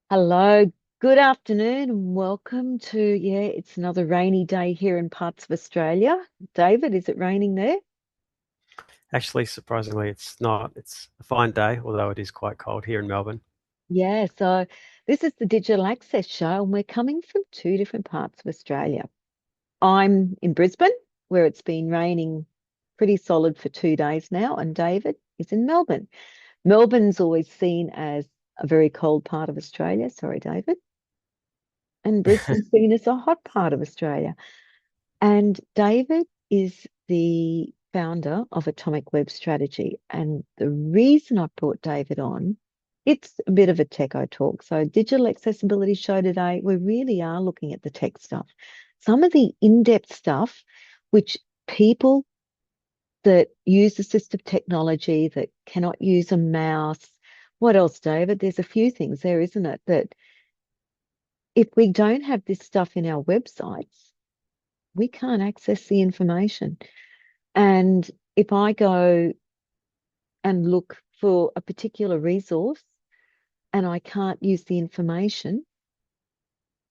Hello, good afternoon, and welcome to, it's another rainy day here in parts of Australia. David, is it raining there? Actually, surprisingly, it's not. It's a fine day, although it is quite cold here in Melbourne. Yeah, so this is the Digital Access Show, and we're coming from two different parts of Australia. I'm in Brisbane, where it's been raining pretty solid for 2 days now, and David is in Melbourne. Melbourne's always seen as a very cold part of Australia. Sorry, David. And Brisbane's seen as a hot part of Australia. And David is the founder of Atomic Web Strategy. And the reason I brought David on, it's a bit of a techo talk. So, digital accessibility show today, we really are looking at the tech stuff. Some of the in-depth stuff, which people that use assistive technology that cannot use a mouse. What else, David? There's a few things there, isn't it? That if we don't have this stuff in our websites, we can't access the information. And if I go and look for a particular resource and I can't use the information,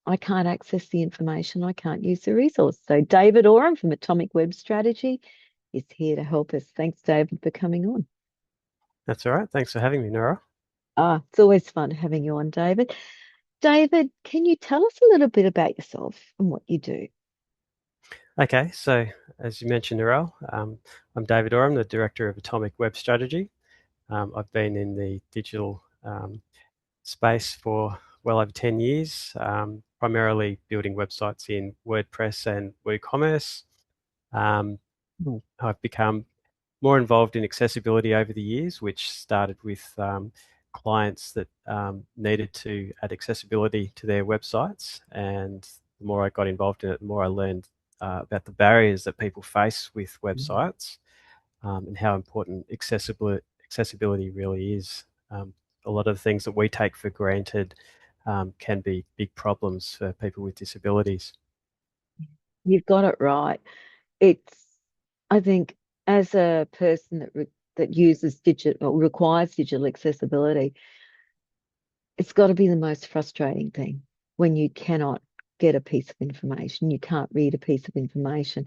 I can't access the information, I can't use the resource. So David Oram from Atomic Web Strategy is here to help us. Thanks, David, for coming on. That's all right. Thanks for having me, Nora. It's always fun having you on, David. David, can you tell us a little bit about yourself and what you do? Okay, so as you mentioned, Nora, I'm David Oram, the Director of Atomic Web Strategy. I've been in the digital space for well over 10 years, primarily building websites in WordPress and WooCommerce. Um, I've become more involved in accessibility over the years, which started with clients that needed to add accessibility to their websites. And the more I got involved in it, the more I learned about the barriers that people face with websites and how important accessibility really is. A lot of the things that we take for granted can be big problems for people with disabilities. You've got it right. It's, I think, as a person that uses digital or requires digital accessibility, it's got to be the most frustrating thing when you cannot get a piece of information, you can't read a piece of information.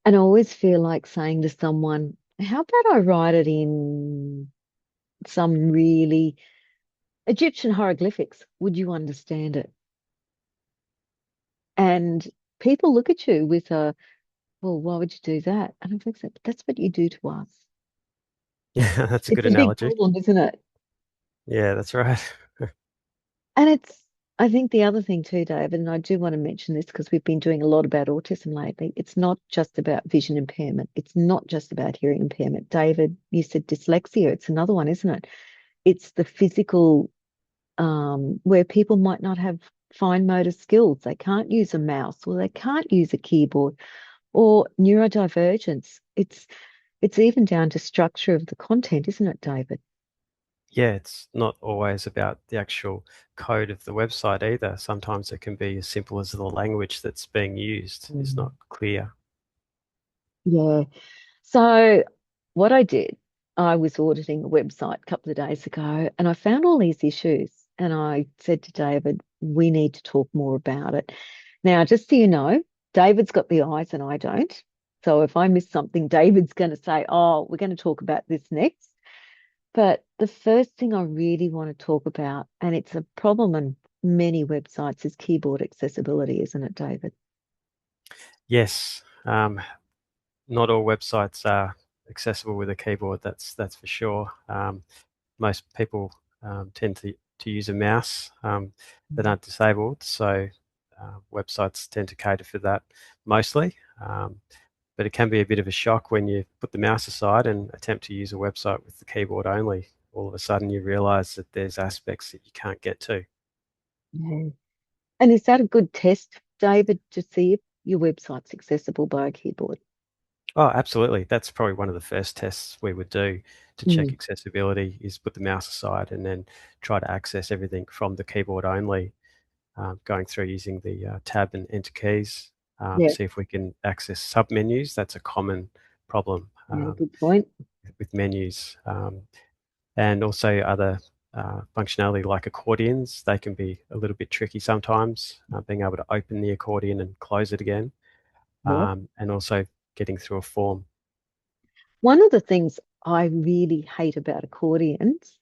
And I always feel like saying to someone, how about I write it in some really Egyptian hieroglyphics? Would you understand it? And people look at you with a, well, why would you do that? And I'm like, but that's what you do to us. Yeah, that's a It's good a big analogy. problem, isn't it? Yeah, that's right. And I think the other thing too, David, and I do want to mention this because we've been doing a lot about autism lately. It's not just about vision impairment. It's not just about hearing impairment. David, you said dyslexia. It's another one, isn't it? It's the physical, where people might not have fine motor skills. They can't use a mouse or they can't use a keyboard or neurodivergence. It's even down to structure of the content, isn't it, David? Yeah, it's not always about the actual code of the website either. Sometimes it can be as simple as the language that's being used is Mm. not clear. Yeah. So what I did, I was auditing a website a couple of days ago and I found all these issues. And I said to David, we need to talk more about it. Now, just so you know, David's got the eyes and I don't. So if I miss something, David's going to say, oh, we're going to talk about this next. But the first thing I really want to talk about, and it's a problem on many websites, is keyboard accessibility, isn't it, David? Yes, not all websites are accessible with a keyboard. That's for sure. Most people tend to use a mouse that aren't disabled, so websites tend to cater for that mostly. But it can be a bit of a shock when you put the mouse aside and attempt to use a website with the keyboard only. All of a sudden, you realize that there's aspects that you can't get to. Yeah. And is that a good test, David, to see if your website's accessible by a keyboard? Oh, absolutely. That's probably one of the first tests we would do to check Mm. accessibility is put the mouse aside and then try to access everything from the keyboard only, going through using the tab and enter keys. Yeah, See if we can access submenus. That's a common problem yeah, good point. with menus, and also other functionality like accordions. They can be a little bit tricky sometimes, being able to open the accordion and close it again, Yep. and also getting through a form. One of the things I really hate about accordions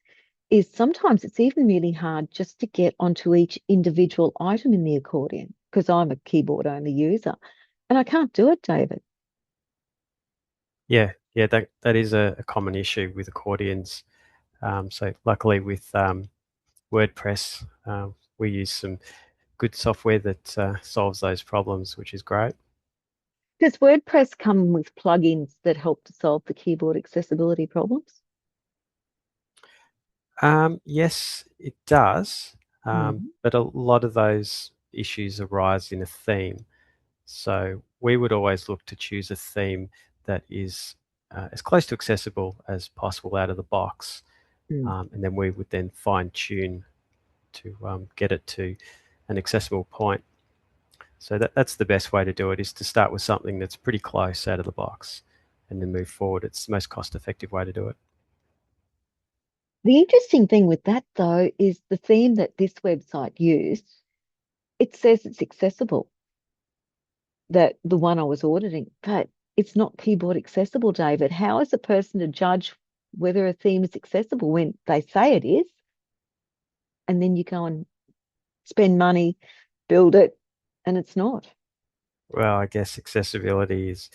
is sometimes it's even really hard just to get onto each individual item in the accordion because I'm a keyboard only user and I can't do it, David. Yeah, yeah, that is a common issue with accordions. So luckily with WordPress, we use some good software that solves those problems, which is great. Does WordPress come with plugins that help to solve the keyboard accessibility problems? Yes, it does, Mhm. but a lot of those issues arise in a theme. So we would always look to choose a theme that is as close to accessible as possible out of the box, Mm. and then we would then fine tune to get it to an accessible point. So that's the best way to do it, is to start with something that's pretty close out of the box and then move forward. It's the most cost effective way to do it. The interesting thing with that, though, is the theme that this website used, it says it's accessible, that the one I was auditing, but it's not keyboard accessible, David. How is a person to judge whether a theme is accessible when they say it is, and then you go and spend money, build it, and it's not? Well, I guess accessibility is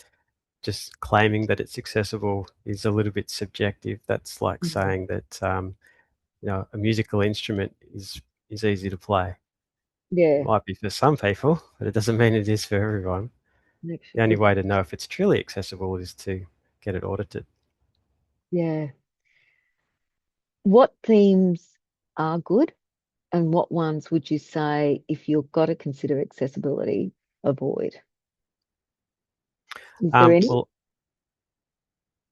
just claiming that it's accessible is a little bit subjective. That's like Mhm. saying that a musical instrument is easy to play. It Yeah, might be for some people, but it doesn't mean it is for everyone. The only it, way to know if it's truly accessible is to get it audited. yeah. What themes are good, and what ones would you say, if you've got to consider accessibility, avoid? Is there any? Well,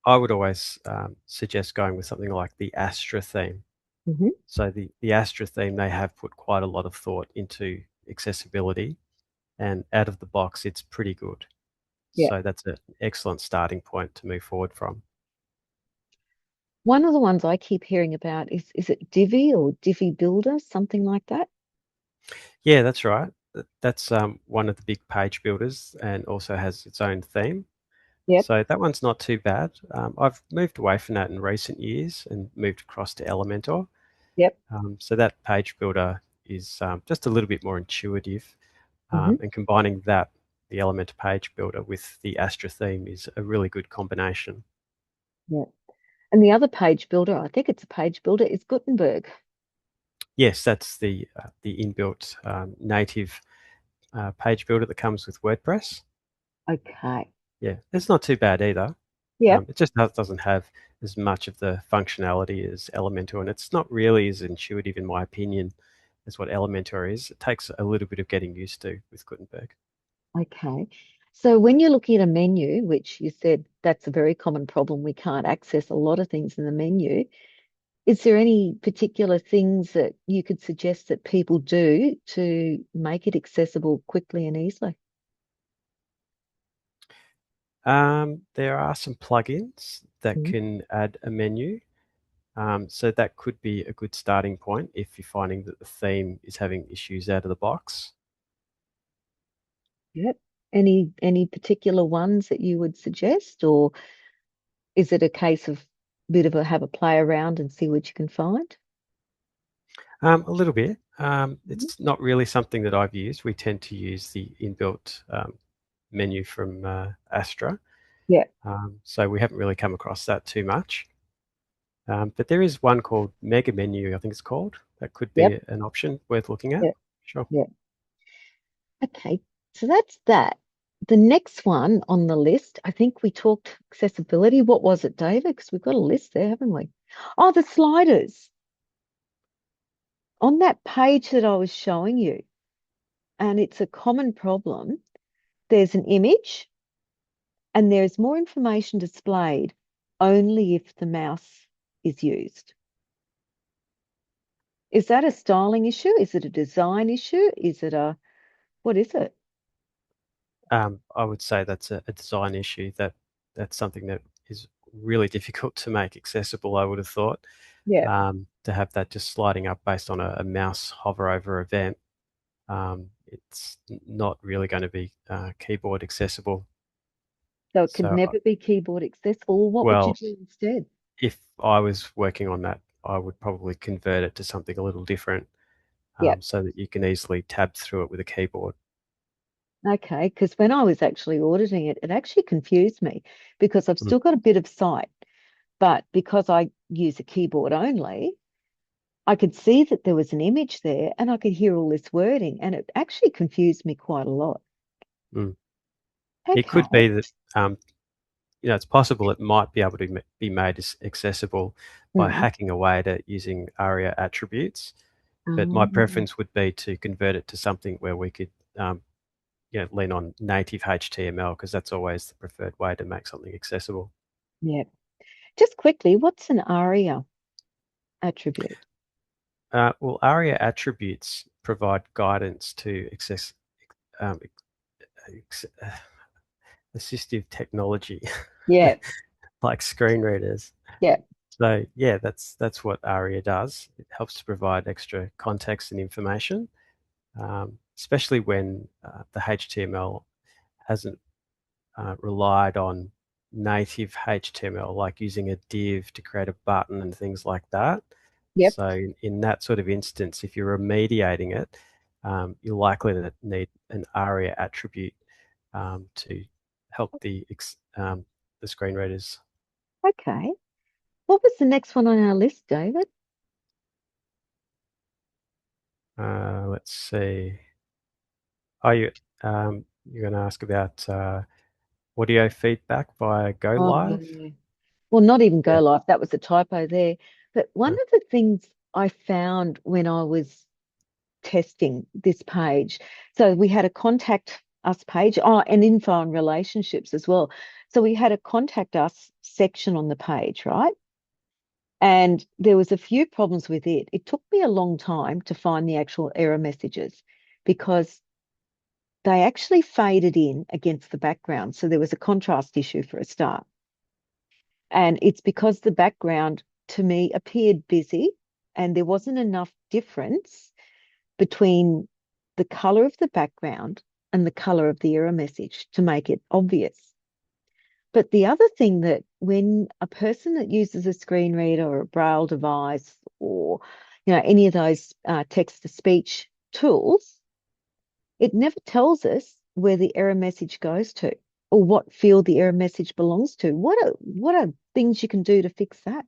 I would always suggest going with something like the Astra theme. Hmm. So the Astra theme, they have put quite a lot of thought into accessibility, and out of the box, it's pretty good. Yeah. So that's an excellent starting point to move forward from. One of the ones I keep hearing about is it Divi or Divi Builder, something like that? Yeah, that's right. That's one of the big page builders and also has its own theme. Yep, So that one's not too bad. I've moved away from that in recent years and moved across to Elementor. yep. So that page builder is just a little bit more intuitive, Hmm. and combining that, the Elementor page builder, with the Astra theme is a really good combination. Yeah. And the other page builder, I think it's a page builder, is Gutenberg. Yes, that's the inbuilt native page builder that comes with WordPress. Okay. Yeah, it's not too bad either. Yep. It just doesn't have as much of the functionality as Elementor, and it's not really as intuitive, in my opinion, as what Elementor is. It takes a little bit of getting used to with Gutenberg. Okay. So when you're looking at a menu, which you said that's a very common problem, we can't access a lot of things in the menu. Is there any particular things that you could suggest that people do to make it accessible quickly and easily? There are some plugins that Mhm. can add a menu. So that could be a good starting point if you're finding that the theme is having issues out of the box. Yep. Any particular ones that you would suggest, or is it a case of bit of a have a play around and see what you can find? A little bit. Mhm. It's not really something that I've used. We tend to use the inbuilt menu from Astra. Yeah, So we haven't really come across that too much. But there is one called Mega Menu, I think it's called. That could yep, be an option worth looking at. yeah, Sure. yeah. Okay, so that's that. The next one on the list, I think we talked accessibility. What was it, David? Because we've got a list there, haven't we? Oh, the sliders on that page that I was showing you, and it's a common problem. There's an image, and there's more information displayed only if the mouse is used. Is that a styling issue? Is it a design issue? Is it a, what is it? I would say that's a design issue. That's something that is really difficult to make accessible, I would have thought. Yeah. To have that just sliding up based on a mouse hover over event, it's not really going to be keyboard accessible. So it could So, never be keyboard accessible. What would you well, do instead? if I was working on that, I would probably convert it to something a little different, Yeah. so that you can easily tab through it with a keyboard. Okay. Because when I was actually auditing it, it actually confused me because I've Mm, still got a bit of sight, but because I use a keyboard only, I could see that there was an image there and I could hear all this wording, and it actually confused me quite a lot. mm. It Okay. could be that it's possible it might be able to be made accessible by Mm. hacking away at it using ARIA attributes. But my Um, preference would be to convert it to something where we could, lean on native HTML because that's always the preferred way to make something accessible. yeah. Just quickly, what's an ARIA attribute? Well, ARIA attributes provide guidance to um, ex- assistive technology Yeah. like screen readers. Yeah. So yeah, that's what ARIA does. It helps to provide extra context and information, especially when the HTML hasn't relied on native HTML, like using a div to create a button and things like that. Yep. So in that sort of instance, if you're remediating it, you're likely to need an ARIA attribute to help the screen readers. Okay. What was the next one on our list, David? Let's see. Are you're going to ask about audio feedback via Go Oh, Live? yeah. Well, not even Yeah. Go Live. That was a typo there. But one Uh, of the things I found when I was testing this page, so we had a contact us page, oh, and info on relationships as well. So we had a contact us section on the page, right? And there was a few problems with it. It took me a long time to find the actual error messages because they actually faded in against the background. So there was a contrast issue for a start. And it's because the background to me appeared busy and there wasn't enough difference between the color of the background and the color of the error message to make it obvious. But the other thing that when a person that uses a screen reader or a braille device or any of those text to speech tools, it never tells us where the error message goes to or what field the error message belongs to. What are things you can do to fix that?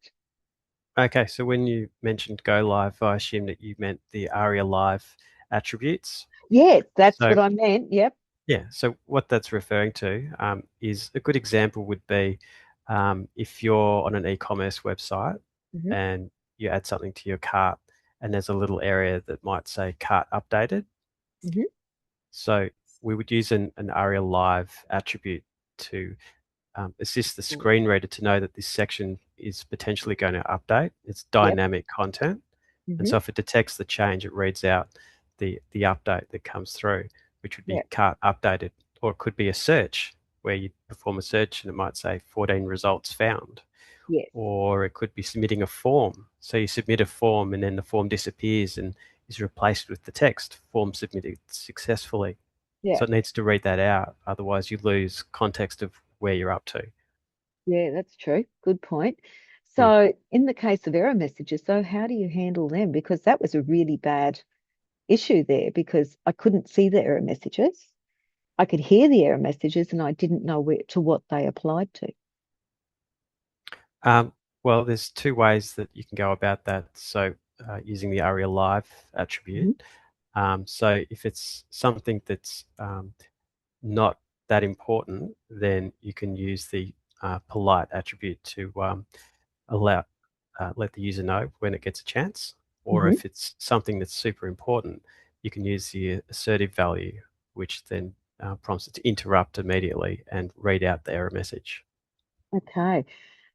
Okay, so when you mentioned Go Live, I assume that you meant the ARIA Live attributes. Yeah, that's So what I meant. Yep. yeah, so what that's referring to is a good example would be if you're on an e-commerce website Hmm. and you add something to your cart and there's a little area that might say cart updated. Hmm. So we would use an ARIA Live attribute to assist the screen reader to know that this section is potentially going to update. It's Yep. dynamic content. And Hmm. so if it detects the change, it reads out the update that comes through, which would be Yep. cart updated, or it could be a search where you perform a search and it might say 14 results found, Yes. or it could be submitting a form. So you submit a form and then the form disappears and is replaced with the text, form submitted successfully. Yeah. So it needs to read that out. Otherwise, you lose context of where you're up to. Yeah, that's true. Good point. Mm. So, in the case of error messages, though, how do you handle them? Because that was a really bad issue there because I couldn't see the error messages. I could hear the error messages and I didn't know where to what they applied to. Um, well, there's two ways that you can go about that. So, using the ARIA Live Hmm. attribute. So, if it's something that's not that important, then you can use the polite attribute to allow let the user know when it gets a chance. Or Hmm. if it's something that's super important, you can use the assertive value, which then prompts it to interrupt immediately and read out the error message. Okay.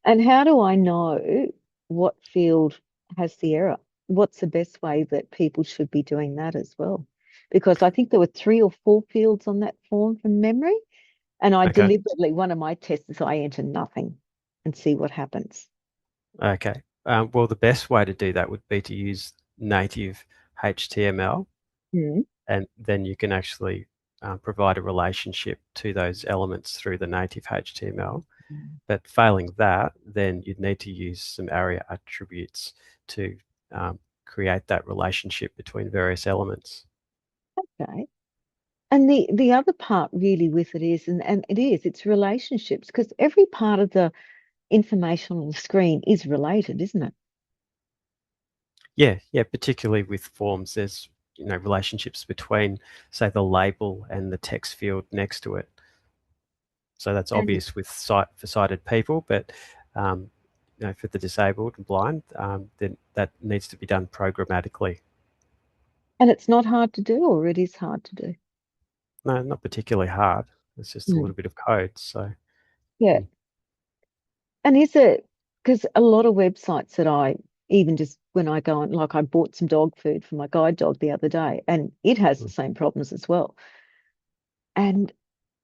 And how do I know what field has the error? What's the best way that people should be doing that as well? Because I think there were three or four fields on that form from memory. And I Okay. deliberately, one of my tests is I enter nothing and see what happens. Okay. Well, the best way to do that would be to use native HTML, Mm. and then you can actually provide a relationship to those elements through the native HTML. But failing that, then you'd need to use some ARIA attributes to um, create that relationship between various elements. Okay. And the other part really with it is, and it's relationships, because every part of the information on the screen is related, isn't it? Yeah, yeah, particularly with forms, there's relationships between, say, the label and the text field next to it. So that's And obvious with sight for sighted people, but um, for the disabled and blind, then that needs to be done programmatically. and it's not hard to do, or it is hard to do. No, not particularly hard. It's just a Mm. little bit of code. So Yeah. mm, And is it because a lot of websites that I even just when I go on, like I bought some dog food for my guide dog the other day, and it has the mm, same problems as well. And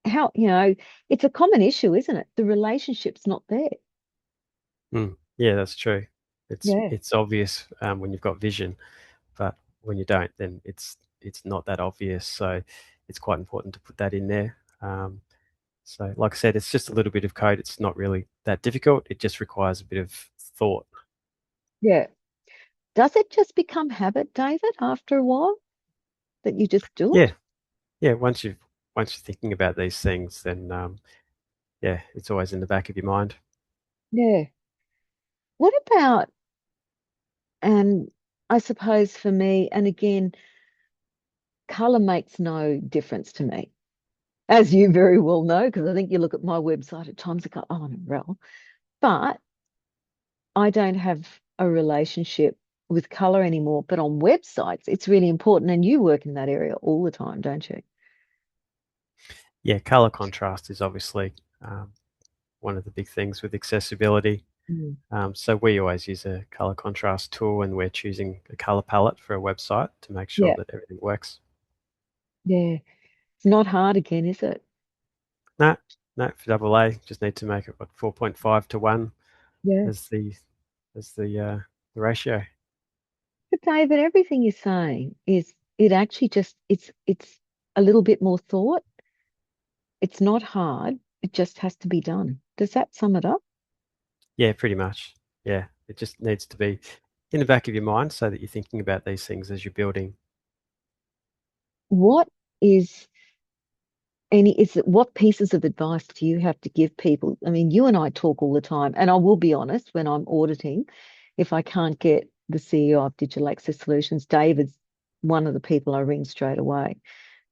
how, it's a common issue, isn't it? The relationship's not there. yeah, that's true. It's Yeah. it's obvious when you've got vision, but when you don't, then it's not that obvious. So it's quite important to put that in there. So, like I said, it's just a little bit of code. It's not really that difficult. It just requires a bit of thought. Yeah. Does it just become habit, David, after a while that you just do Yeah, it? yeah. Once you're thinking about these things, then yeah, it's always in the back of your mind. Yeah. What about, and I suppose for me, and again, color makes no difference to me, as you very well know, because I think you look at my website at times and go, oh, no, but I don't have a relationship with color anymore. But on websites, it's really important. And you work in that area all the time, don't you? Yeah, color contrast is obviously one of the big things with accessibility. Mm. So we always use a color contrast tool when we're choosing a color palette for a website to make sure Yeah. that everything works. Yeah. It's not hard again, is it? No, no, for double A, just need to make it what 4.5 to 1 Yeah. as the ratio. But David, everything you're saying is it actually just it's a little bit more thought. It's not hard. It just has to be done. Does that sum it up? Yeah, pretty much. Yeah, it just needs to be in the back of your mind so that you're thinking about these things as you're building. What is what pieces of advice do you have to give people? I mean, you and I talk all the time, and I will be honest, when I'm auditing, if I can't get the CEO of Digital Access Solutions, David's one of the people I ring straight away.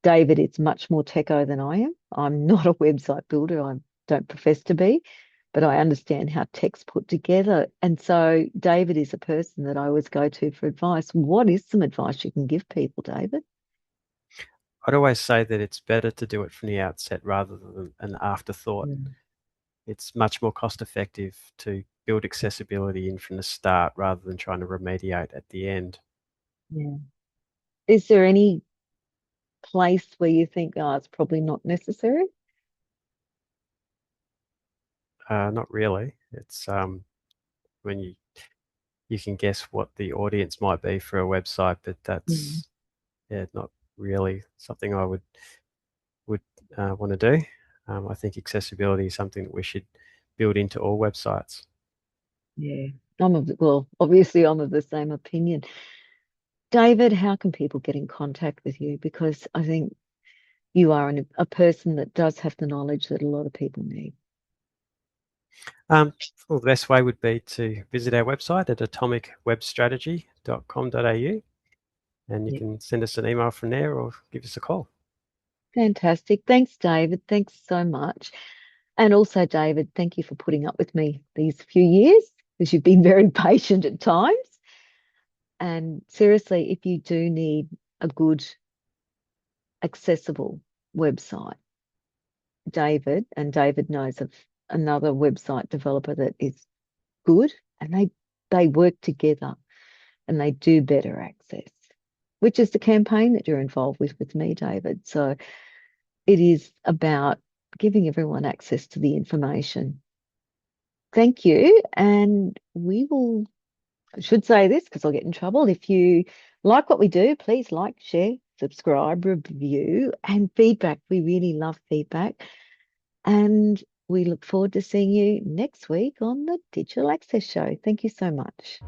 David, it's much more techo than I am. I'm not a website builder. I don't profess to be, but I understand how tech's put together. And so David is a person that I always go to for advice. What is some advice you can give people, David? I'd always say that it's better to do it from the outset rather than an afterthought. Mm. It's much more cost effective to build accessibility in from the start rather than trying to remediate at the end. Yeah. Is there any place where you think, oh, it's probably not necessary? Not really. It's when you can guess what the audience might be for a website, but Mm. that's yeah, not really something I would want to do. I think accessibility is something that we should build into all websites. Yeah. Well, obviously I'm of the same opinion. David, how can people get in contact with you? Because I think you are a person that does have the knowledge that a lot of people need. Um, well, the best way would be to visit our website at atomicwebstrategy.com.au, and you Yeah. can send us an email from there or give us a call. Fantastic. Thanks, David. Thanks so much. And also, David, thank you for putting up with me these few years because you've been very patient at times. And seriously, if you do need a good, accessible website, David knows of another website developer that is good and they work together and they do better access, which is the campaign that you're involved with me, David. So it is about giving everyone access to the information. Thank you. And we will I should say this because I'll get in trouble. If you like what we do, please like, share, subscribe, review, and feedback. We really love feedback. And we look forward to seeing you next week on the Digital Access Show. Thank you so much.